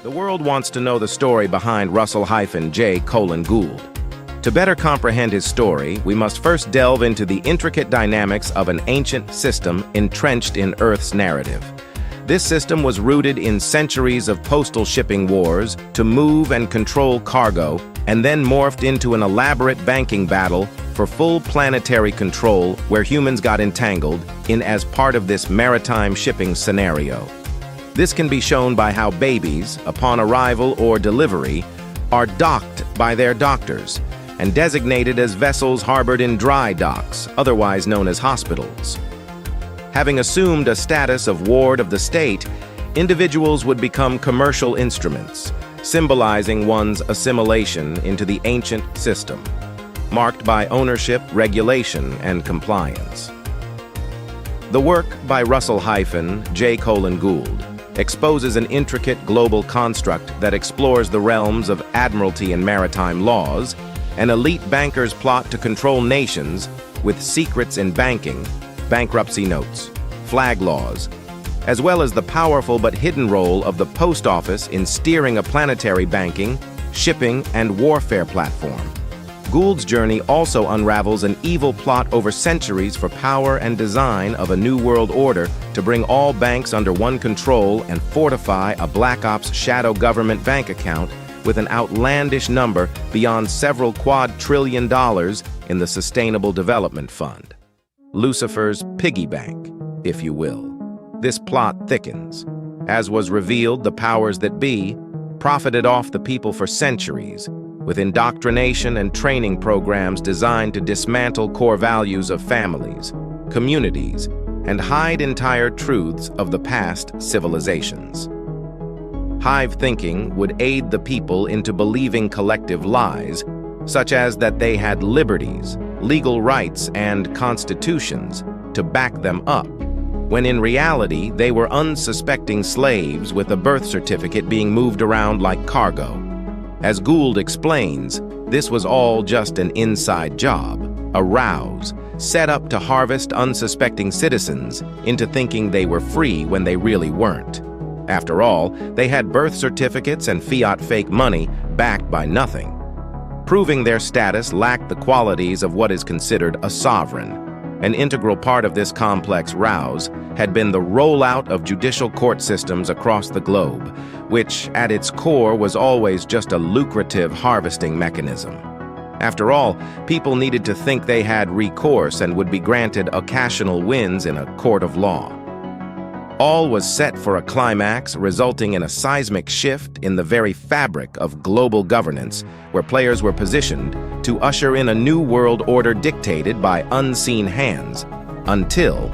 The world wants to know the story behind Russell-J. Gould. To better comprehend his story, we must first delve into the intricate dynamics of an ancient system entrenched in Earth's narrative. This system was rooted in centuries of postal shipping wars to move and control cargo, and then morphed into an elaborate banking battle for full planetary control where humans got entangled in as part of this maritime shipping scenario. This can be shown by how babies, upon arrival or delivery, are docked by their doctors and designated as vessels harbored in dry docks, otherwise known as hospitals. Having assumed a status of ward of the state, individuals would become commercial instruments, symbolizing one's assimilation into the ancient system, marked by ownership, regulation, and compliance. The work by Russell-J. Gould exposes an intricate global construct that explores the realms of admiralty and maritime laws, an elite banker's plot to control nations with secrets in banking, bankruptcy notes, flag laws, as well as the powerful but hidden role of the post office in steering a planetary banking, shipping, and warfare platform. Gould's journey also unravels an evil plot over centuries for power and design of a new world order to bring all banks under one control and fortify a Black Ops shadow government bank account with an outlandish number beyond several quadrillion dollars in the Sustainable Development Fund. Lucifer's piggy bank, if you will. This plot thickens. As was revealed, the powers that be profited off the people for centuries, with indoctrination and training programs designed to dismantle core values of families, communities, and hide entire truths of the past civilizations. Hive thinking would aid the people into believing collective lies, such as that they had liberties, legal rights, and constitutions to back them up, when in reality they were unsuspecting slaves with a birth certificate being moved around like cargo. As Gould explains, this was all just an inside job, a ruse, set up to harvest unsuspecting citizens into thinking they were free when they really weren't. After all, they had birth certificates and fiat fake money backed by nothing. Proving their status lacked the qualities of what is considered a sovereign. An integral part of this complex ruse had been the rollout of judicial court systems across the globe, which, at its core, was always just a lucrative harvesting mechanism. After all, people needed to think they had recourse and would be granted occasional wins in a court of law. All was set for a climax, resulting in a seismic shift in the very fabric of global governance, where players were positioned to usher in a new world order dictated by unseen hands, until,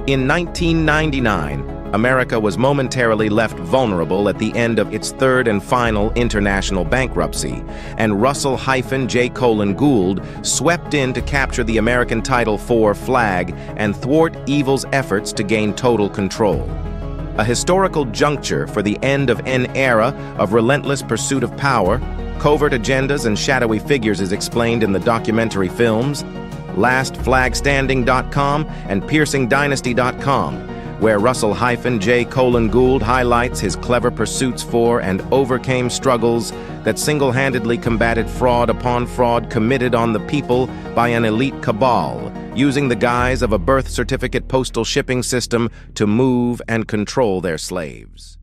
in 1999, America was momentarily left vulnerable at the end of its third and final international bankruptcy, and Russell-J. Gould swept in to capture the American Title IV flag and thwart evil's efforts to gain total control. A historical juncture for the end of an era of relentless pursuit of power, covert agendas, and shadowy figures is explained in the documentary films LastFlagStanding.com and PiercingDynasty.com, where Russell-J. Gould highlights his clever pursuits for and overcame struggles that single-handedly combated fraud upon fraud committed on the people by an elite cabal, using the guise of a birth certificate postal shipping system to move and control their slaves.